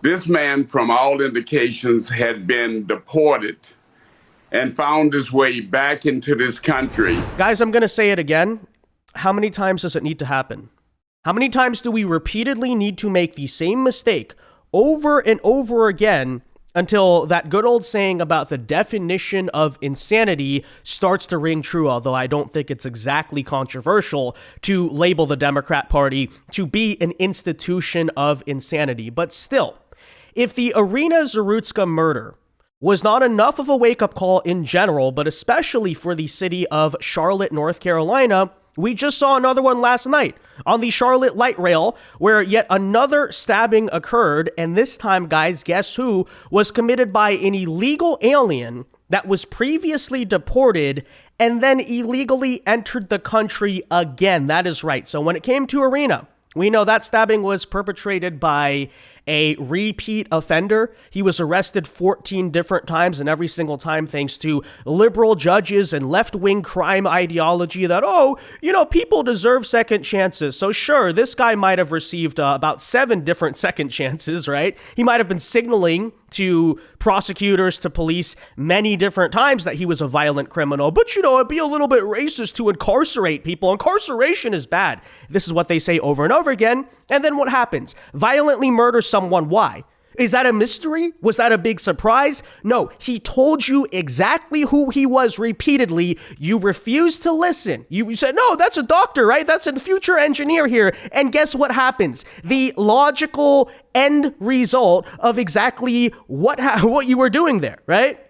This man, from all indications, had been deported and found his way back into this country. Guys, I'm going to say it again. How many times does it need to happen? How many times do we repeatedly need to make the same mistake over and over again until that good old saying about the definition of insanity starts to ring true? Although I don't think it's exactly controversial to label the Democrat Party to be an institution of insanity. But still, if the Irina Zarutska murder was not enough of a wake-up call in general, but especially for the city of Charlotte, North Carolina, we just saw another one last night on the Charlotte light rail where yet another stabbing occurred. And this time, guys, guess who was committed by an illegal alien that was previously deported and then illegally entered the country again. That is right. So when it came to Irina, we know that stabbing was perpetrated by a repeat offender. He was arrested 14 different times, and every single time thanks to liberal judges and left-wing crime ideology that, people deserve second chances. So sure, this guy might have received about 7 different second chances, right? He might have been signaling to prosecutors, to police many different times that he was a violent criminal. But, it'd be a little bit racist to incarcerate people. Incarceration is bad. This is what they say over and over again. And then what happens? Violently murder someone. Why? Is that a mystery? Was that a big surprise? No, he told you exactly who he was repeatedly. You refused to listen. You said, no, that's a doctor, right? That's a future engineer here. And guess what happens? The logical end result of exactly what you were doing there, right?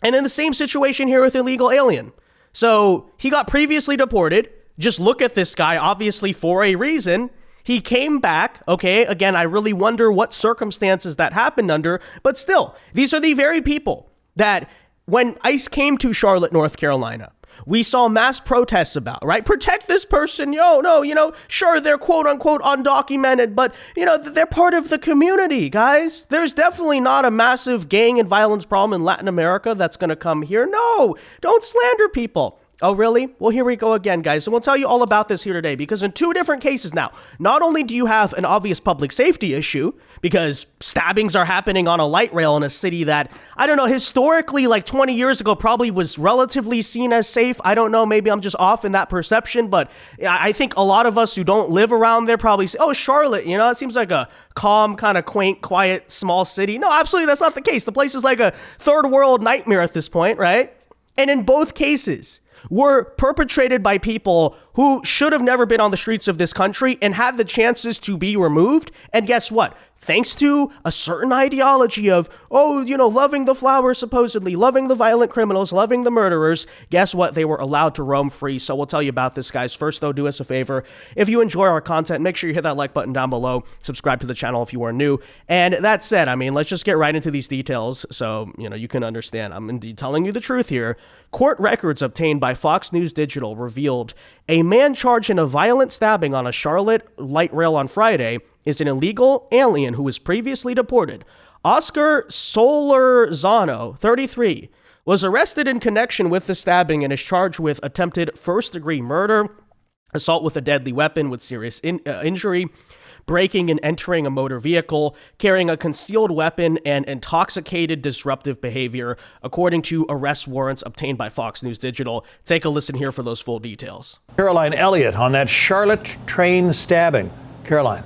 And in the same situation here with illegal alien. So he got previously deported. Just look at this guy, obviously for a reason. He came back, okay? Again, I really wonder what circumstances that happened under, but still, these are the very people that when ICE came to Charlotte, North Carolina, we saw mass protests about, right? Protect this person. Sure, they're quote unquote undocumented, but they're part of the community, guys. There's definitely not a massive gang and violence problem in Latin America that's going to come here. No, don't slander people. Oh, really? Well, here we go again, guys. And we'll tell you all about this here today, because in 2 different cases now, not only do you have an obvious public safety issue, because stabbings are happening on a light rail in a city that, I don't know, historically, like 20 years ago, probably was relatively seen as safe. I don't know. Maybe I'm just off in that perception, but I think a lot of us who don't live around there probably say, oh, Charlotte, it seems like a calm, kind of quaint, quiet, small city. No, absolutely. That's not the case. The place is like a third world nightmare at this point, right? And in both cases, were perpetrated by people who should have never been on the streets of this country and had the chances to be removed. And guess what? Thanks to a certain ideology of, loving the flowers, supposedly, loving the violent criminals, loving the murderers, guess what? They were allowed to roam free. So we'll tell you about this, guys. First, though, do us a favor. If you enjoy our content, make sure you hit that like button down below. Subscribe to the channel if you are new. And that said, let's just get right into these details so, you can understand. I'm indeed telling you the truth here. Court records obtained by Fox News Digital revealed a man charged in a violent stabbing on a Charlotte light rail on Friday is an illegal alien who was previously deported. Oscar Solorzano, 33, was arrested in connection with the stabbing and is charged with attempted first-degree murder, assault with a deadly weapon with serious injury, breaking and entering a motor vehicle, carrying a concealed weapon, and intoxicated disruptive behavior, according to arrest warrants obtained by Fox News Digital. Take a listen here for those full details. Caroline Elliott on that Charlotte train stabbing. Caroline.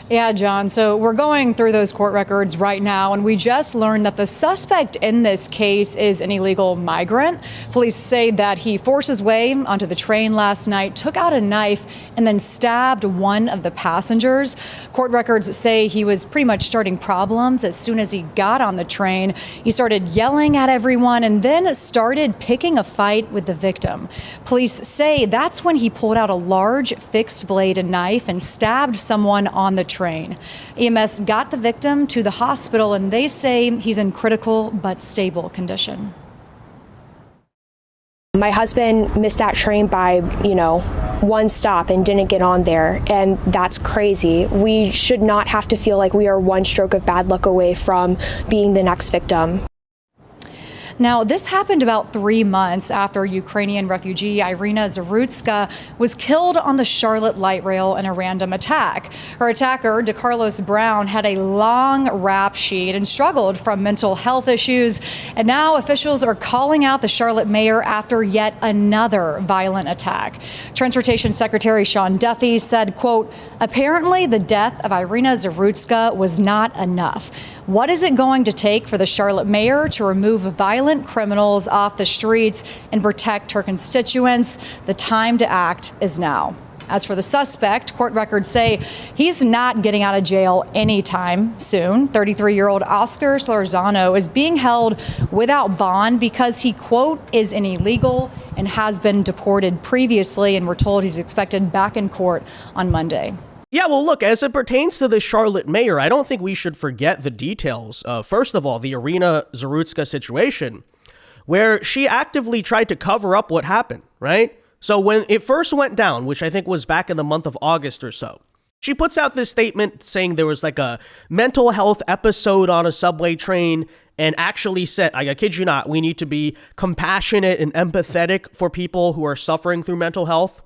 Yeah, John. So we're going through those court records right now, and we just learned that the suspect in this case is an illegal migrant. Police say that he forced his way onto the train last night, took out a knife, and then stabbed one of the passengers. Court records say he was pretty much starting problems as soon as he got on the train. He started yelling at everyone and then started picking a fight with the victim. Police say that's when he pulled out a large fixed-blade knife and stabbed someone on the train. EMS got the victim to the hospital, and they say he's in critical but stable condition. My husband missed that train by, one stop and didn't get on there, and that's crazy. We should not have to feel like we are one stroke of bad luck away from being the next victim. Now, this happened about 3 months after Ukrainian refugee Irina Zarutska was killed on the Charlotte light rail in a random attack. Her attacker, DeCarlos Brown, had a long rap sheet and struggled from mental health issues. And now officials are calling out the Charlotte mayor after yet another violent attack. Transportation Secretary Sean Duffy said, quote, apparently the death of Irina Zarutska was not enough. What is it going to take for the Charlotte mayor to remove violent criminals off the streets and protect her constituents? The time to act is now. As for the suspect, court records say he's not getting out of jail anytime soon. 33-year-old Oscar Solorzano is being held without bond because he, quote, is an illegal and has been deported previously, and we're told he's expected back in court on Monday. Yeah, well, look, as it pertains to the Charlotte mayor, I don't think we should forget the details. First of all, the Irina Zarutska situation, where she actively tried to cover up what happened, right? So when it first went down, which I think was back in the month of August or so, she puts out this statement saying there was like a mental health episode on a subway train, and actually said, I kid you not, we need to be compassionate and empathetic for people who are suffering through mental health.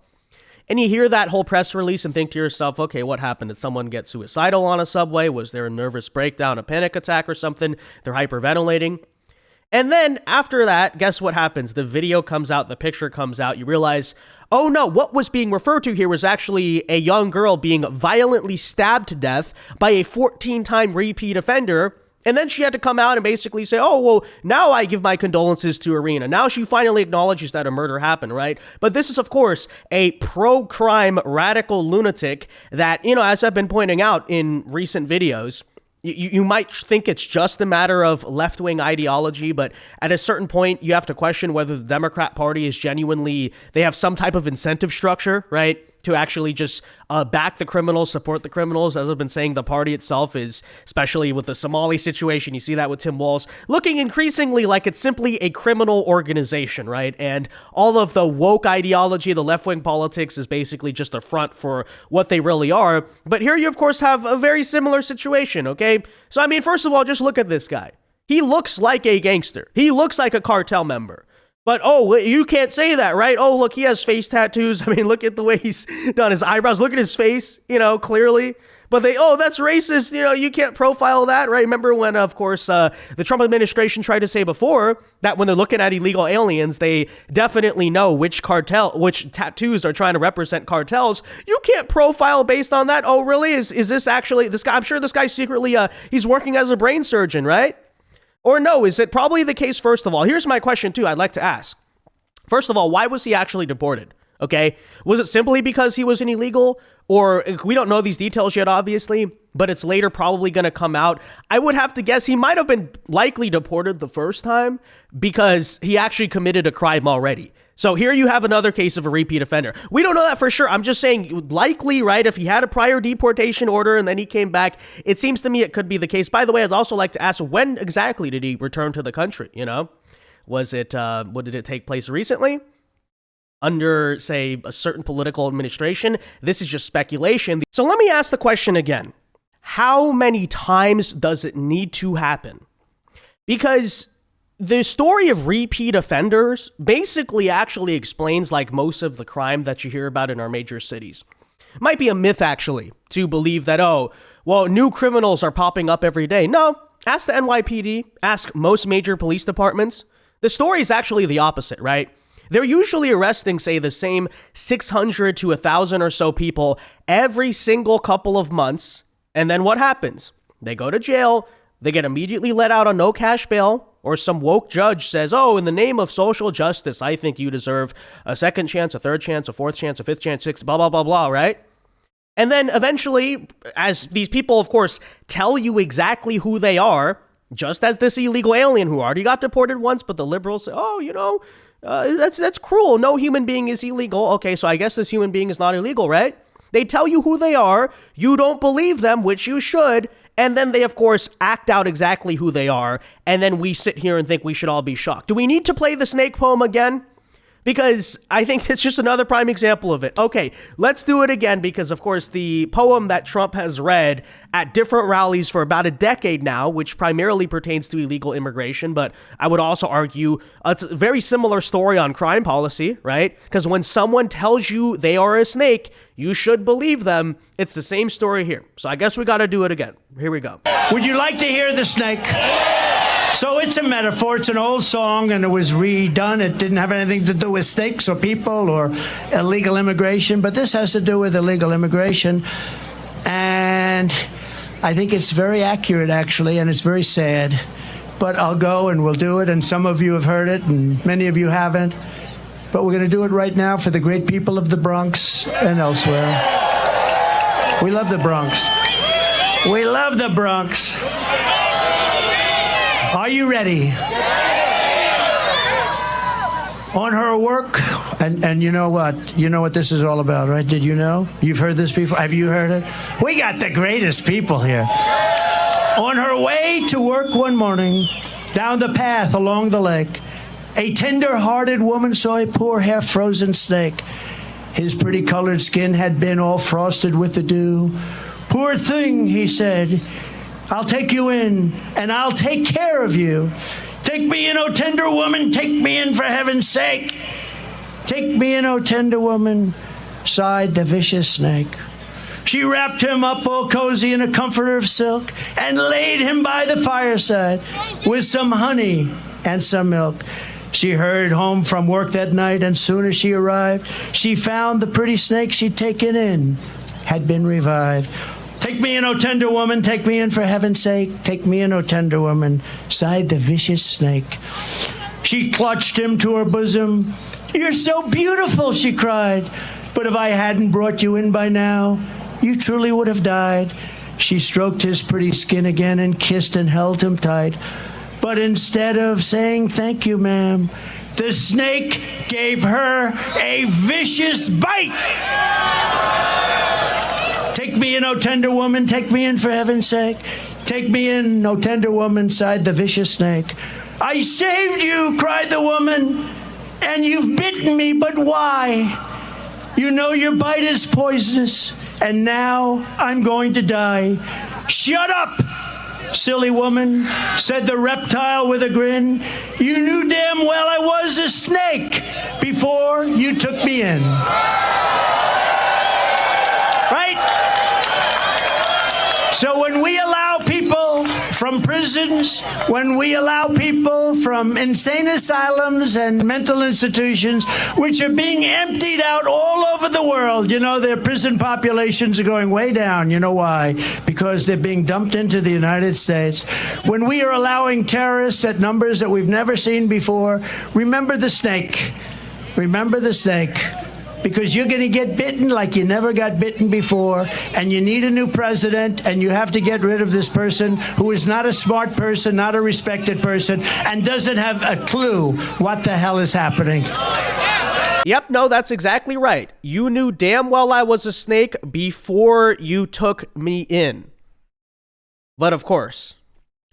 And you hear that whole press release and think to yourself, okay, what happened? Did someone get suicidal on a subway? Was there a nervous breakdown, a panic attack or something? They're hyperventilating. And then after that, guess what happens? The video comes out, the picture comes out. You realize, oh no, what was being referred to here was actually a young girl being violently stabbed to death by a 14-time repeat offender. And then she had to come out and basically say, oh, well, now I give my condolences to Irina. Now she finally acknowledges that a murder happened, right? But this is, of course, a pro-crime radical lunatic that, as I've been pointing out in recent videos, you might think it's just a matter of left-wing ideology, but at a certain point, you have to question whether the Democrat Party is genuinely, they have some type of incentive structure, right? To actually just back the criminals, support the criminals. As I've been saying, the party itself is, especially with the Somali situation, you see that with Tim Walz, looking increasingly like it's simply a criminal organization, right? And all of the woke ideology, the left-wing politics is basically just a front for what they really are. But here you, of course, have a very similar situation, okay? So, I mean, first of all, just look at this guy. He looks like a gangster. He looks like a cartel member. But, oh, you can't say that, right? Oh, look, he has face tattoos. I mean, look at the way he's done his eyebrows. Look at his face, clearly. But that's racist. You can't profile that, right? Remember when, of course, the Trump administration tried to say before that when they're looking at illegal aliens, they definitely know which tattoos are trying to represent cartels. You can't profile based on that. Oh, really? Is this actually this guy? I'm sure this guy secretly, he's working as a brain surgeon, right? Or no, is it probably the case, first of all? Here's my question, too, I'd like to ask. First of all, why was he actually deported? Okay, was it simply because he was an illegal? Or we don't know these details yet, obviously, but it's later probably going to come out. I would have to guess he might have been likely deported the first time because he actually committed a crime already. So here you have another case of a repeat offender. We don't know that for sure. I'm just saying likely, right? If he had a prior deportation order and then he came back, it seems to me it could be the case. By the way, I'd also like to ask, when exactly did he return to the country? Was it, did it take place recently? Under, say, a certain political administration? This is just speculation. So let me ask the question again. How many times does it need to happen? Because the story of repeat offenders basically actually explains like most of the crime that you hear about in our major cities. It might be a myth actually to believe that, new criminals are popping up every day. No, ask the NYPD, ask most major police departments. The story is actually the opposite, right? They're usually arresting, say, the same 600 to 1,000 or so people every single couple of months. And then what happens? They go to jail, they get immediately let out on no cash bail, or some woke judge says, in the name of social justice, I think you deserve a second chance, a third chance, a fourth chance, a fifth chance, sixth, blah, blah, blah, blah, right? And then eventually, as these people, of course, tell you exactly who they are, just as this illegal alien who already got deported once, but the liberals say, that's cruel. No human being is illegal. Okay, so I guess this human being is not illegal, right? They tell you who they are. You don't believe them, which you should. And then they, of course, act out exactly who they are. And then we sit here and think we should all be shocked. Do we need to play the snake poem again? because I think it's just another prime example of it. Okay, let's do it again because, of course, the poem that Trump has read at different rallies for about a decade now, which primarily pertains to illegal immigration, but I would also argue it's a very similar story on crime policy, right? Because when someone tells you they are a snake, you should believe them. It's the same story here. So I guess we got to do it again. Here we go. Would you like to hear the snake? So it's a metaphor. It's an old song, and it was redone. It didn't have anything to do with snakes or people or illegal immigration, but this has to do with illegal immigration. And I think it's very accurate, actually, and it's very sad. But I'll go and we'll do it, and some of you have heard it, and many of you haven't. But we're going to do it right now for the great people of the Bronx and elsewhere. We love the Bronx. We love the Bronx. Are you ready? On her work, and you know what? You know what this is all about, right? Did you know? You've heard this before? Have you heard it? We got the greatest people here. On her way to work one morning, down the path along the lake, a tender-hearted woman saw a poor half-frozen snake. His pretty colored skin had been all frosted with the dew. Poor thing, he said, I'll take you in, and I'll take care of you. Take me in, oh tender woman, take me in for heaven's sake. Take me in, oh tender woman, sighed the vicious snake. She wrapped him up all cozy in a comforter of silk and laid him by the fireside with some honey and some milk. She hurried home from work that night, and soon as she arrived, she found the pretty snake she'd taken in had been revived. Take me in, oh tender woman, take me in for heaven's sake. Take me in, oh tender woman, sighed the vicious snake. She clutched him to her bosom. You're so beautiful, she cried. But if I hadn't brought you in by now, you truly would have died. She stroked his pretty skin again and kissed and held him tight. But instead of saying thank you, ma'am, the snake gave her a vicious bite. Take me in, oh tender woman, take me in for heaven's sake. Take me in, oh tender woman, sighed the vicious snake. I saved you, cried the woman, and you've bitten me, but why? You know your bite is poisonous, and now I'm going to die. Shut up, silly woman, said the reptile with a grin. You knew damn well I was a snake before you took me in. Right? So when we allow people from prisons, when we allow people from insane asylums and mental institutions, which are being emptied out all over the world, you know, their prison populations are going way down. You know why? Because they're being dumped into the United States. When we are allowing terrorists at numbers that we've never seen before, remember the snake. Remember the snake. Because you're going to get bitten like you never got bitten before, and you need a new president, and you have to get rid of this person who is not a smart person, not a respected person, and doesn't have a clue what the hell is happening. Yep, no, that's exactly right. You knew damn well I was a snake before you took me in. But of course,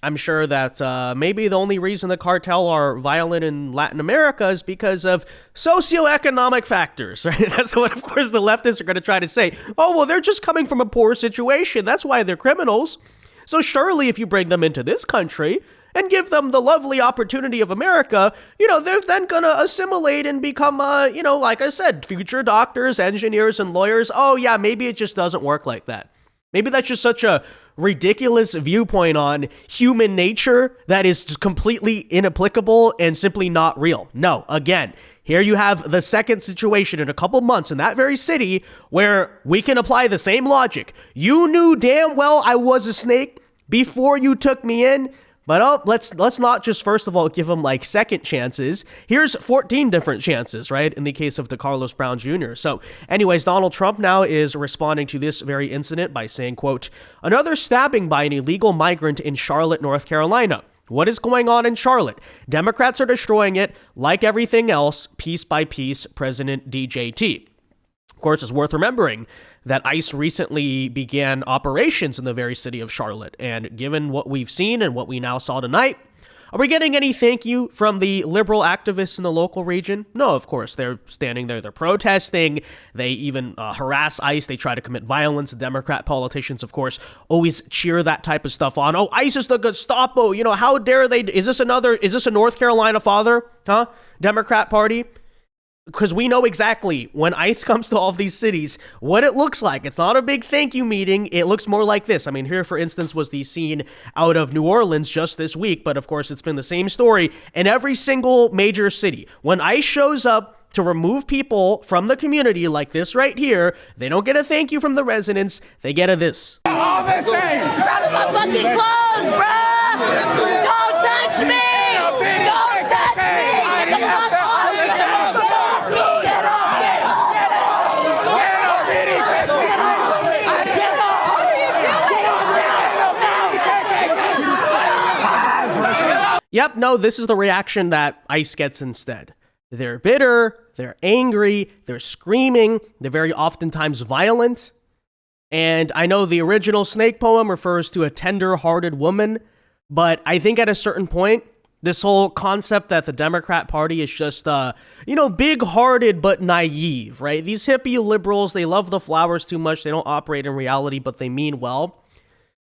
I'm sure that maybe the only reason the cartel are violent in Latin America is because of socioeconomic factors, right? That's what, of course, the leftists are going to try to say. Oh, well, they're just coming from a poor situation. That's why they're criminals. So surely if you bring them into this country and give them the lovely opportunity of America, you know, they're then going to assimilate and become, you know, like I said, future doctors, engineers, and lawyers. Oh, yeah, maybe it just doesn't work like that. Maybe that's just such a ridiculous viewpoint on human nature that is just completely inapplicable and simply not real. No, again, here you have the second situation in a couple months in that very city where we can apply the same logic. You knew damn well I was a snake before you took me in. But let's not just first of all give them like second chances. Here's 14 different chances, right? In the case of DeCarlos Brown Jr. So anyways, Donald Trump now is responding to this very incident by saying, quote, another stabbing by an illegal migrant in Charlotte, North Carolina. What is going on in Charlotte? Democrats are destroying it. Like everything else, piece by piece, President DJT. Of course, it's worth remembering that ICE recently began operations in the very city of Charlotte. And given what we've seen and what we now saw tonight, Are we getting any thank you from the liberal activists in the local region? No, of course. They're standing there. They're protesting. They even harass ICE. They try to commit violence. The Democrat politicians, of course, always cheer that type of stuff on. Oh, ICE is the Gestapo. You know, how dare they? Is this a North Carolina father? Huh? Democrat Party? Because we know exactly when ICE comes to all of these cities, what it looks like. It's not a big thank you meeting. It looks more like this. I mean, here, for instance, was the scene out of New Orleans just this week. But of course, it's been the same story in every single major city. When ICE shows up to remove people from the community like this right here, they don't get a thank you from the residents. They get a this. All the same. Grab my fucking clothes, bruh. Don't touch me. Don't touch me. Get the fuck off me. Get off. Get off. Get off. Get off. Get off. Yep, no, this is the reaction that ICE gets instead. They're bitter, they're angry, they're screaming, they're very oftentimes violent. And I know the original Snake poem refers to a tender-hearted woman, but I think at a certain point, this whole concept that the Democrat Party is just, big-hearted but naive, right? These hippie liberals, they love the flowers too much, they don't operate in reality, but they mean well.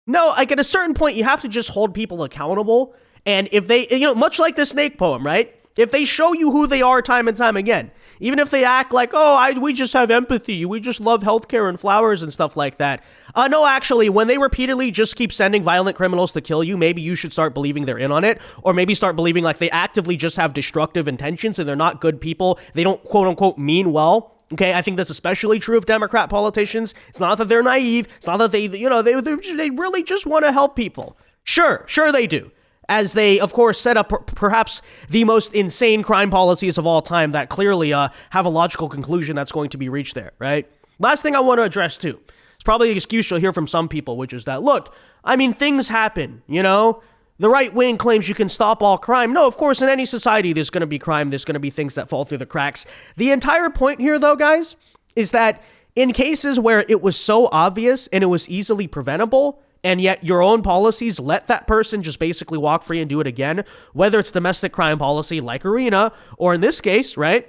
No, like at a certain point, you have to just hold people accountable. And if they, much like the Snake poem, right? If they show you who they are time and time again, even if they act like, we just have empathy, we just love healthcare and flowers and stuff like that. No, actually, when they repeatedly just keep sending violent criminals to kill you, maybe you should start believing they're in on it, or maybe start believing like they actively just have destructive intentions and they're not good people. They don't quote unquote mean well. Okay, I think that's especially true of Democrat politicians. It's not that they're naive. It's not that they really just want to help people. Sure they do. As they, of course, set up perhaps the most insane crime policies of all time that clearly have a logical conclusion that's going to be reached there, right? Last thing I want to address, too. It's probably an excuse you'll hear from some people, which is that, look, I mean, things happen, The right wing claims you can stop all crime. No, of course, in any society, there's going to be crime. There's going to be things that fall through the cracks. The entire point here, though, guys, is that in cases where it was so obvious and it was easily preventable, and yet your own policies let that person just basically walk free and do it again, whether it's domestic crime policy like Arena, or in this case, right,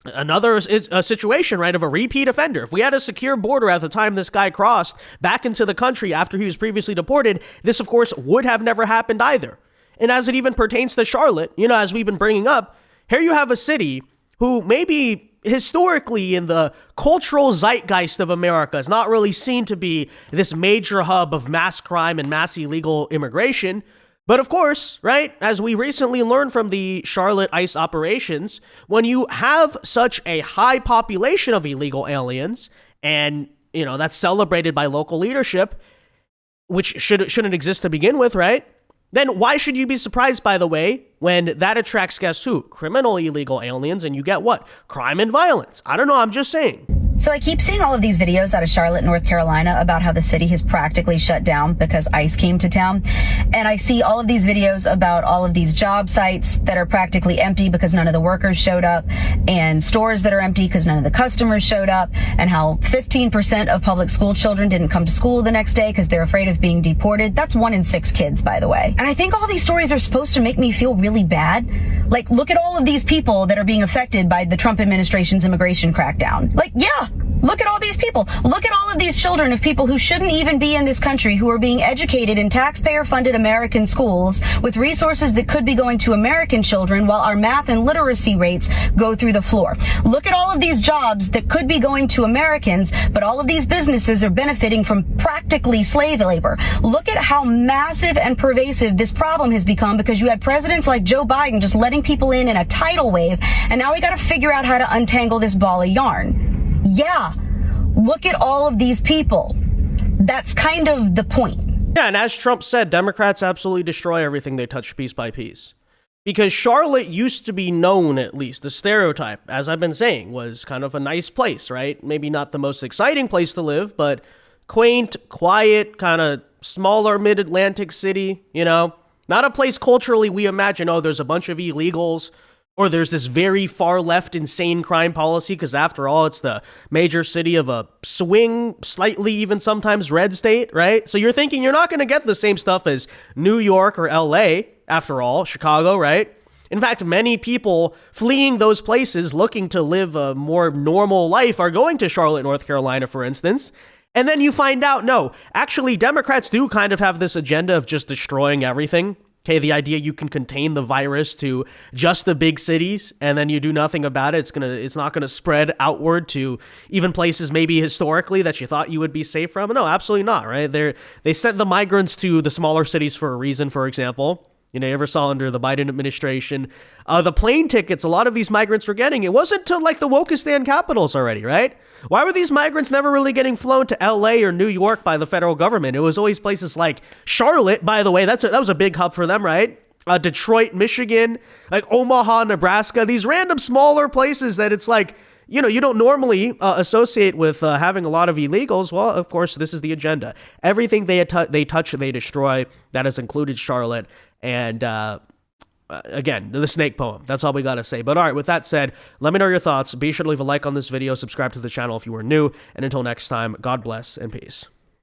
another situation, right, of a repeat offender. If we had a secure border at the time this guy crossed back into the country after he was previously deported, this, of course, would have never happened either. And as it even pertains to Charlotte, as we've been bringing up, here you have a city who maybe historically in the cultural zeitgeist of America is not really seen to be this major hub of mass crime and mass illegal immigration. But of course, right, as we recently learned from the Charlotte ICE operations, when you have such a high population of illegal aliens and, that's celebrated by local leadership, which shouldn't exist to begin with, right? Then why should you be surprised, by the way, when that attracts, guess who? Criminal illegal aliens, and you get what? Crime and violence. I don't know, I'm just saying. So I keep seeing all of these videos out of Charlotte, North Carolina about how the city has practically shut down because ICE came to town. And I see all of these videos about all of these job sites that are practically empty because none of the workers showed up, and stores that are empty because none of the customers showed up, and how 15% of public school children didn't come to school the next day because they're afraid of being deported. That's 1 in 6 kids, by the way. And I think all these stories are supposed to make me feel really bad. Like, look at all of these people that are being affected by the Trump administration's immigration crackdown. Like, yeah. Look at all these people. Look at all of these children of people who shouldn't even be in this country, who are being educated in taxpayer-funded American schools with resources that could be going to American children while our math and literacy rates go through the floor. Look at all of these jobs that could be going to Americans, but all of these businesses are benefiting from practically slave labor. Look at how massive and pervasive this problem has become because you had presidents like Joe Biden just letting people in a tidal wave, and now we got to figure out how to untangle this ball of yarn. Yeah, look at all of these people. That's kind of the point. Yeah, and as Trump said, Democrats absolutely destroy everything they touch piece by piece. Because Charlotte used to be known, at least, the stereotype, as I've been saying, was kind of a nice place, right? Maybe not the most exciting place to live, but quaint, quiet, kind of smaller mid-Atlantic city, Not a place culturally we imagine, there's a bunch of illegals, or there's this very far left insane crime policy, because after all, it's the major city of a swing, slightly even sometimes red state, right? So you're thinking you're not going to get the same stuff as New York or LA, after all, Chicago, right? In fact, many people fleeing those places looking to live a more normal life are going to Charlotte, North Carolina, for instance. And then you find out, no, actually, Democrats do kind of have this agenda of just destroying everything. Okay, the idea you can contain the virus to just the big cities and then you do nothing about it. It's not gonna spread outward to even places maybe historically that you thought you would be safe from. No, absolutely not, right? They sent the migrants to the smaller cities for a reason, for example. You know, you ever saw under the Biden administration, the plane tickets a lot of these migrants were getting, it wasn't to like the Wokistan capitals already, right? Why were these migrants never really getting flown to LA or New York by the federal government? It was always places like Charlotte, by the way, that was a big hub for them, right? Detroit, Michigan, like Omaha, Nebraska, these random smaller places that it's like, you know, you don't normally associate with having a lot of illegals. Well, of course, this is the agenda. Everything they touch, they destroy. That has included Charlotte. And again, the snake poem. That's all we got to say. But all right, with that said, let me know your thoughts. Be sure to leave a like on this video, subscribe to the channel if you are new. And until next time, God bless and peace.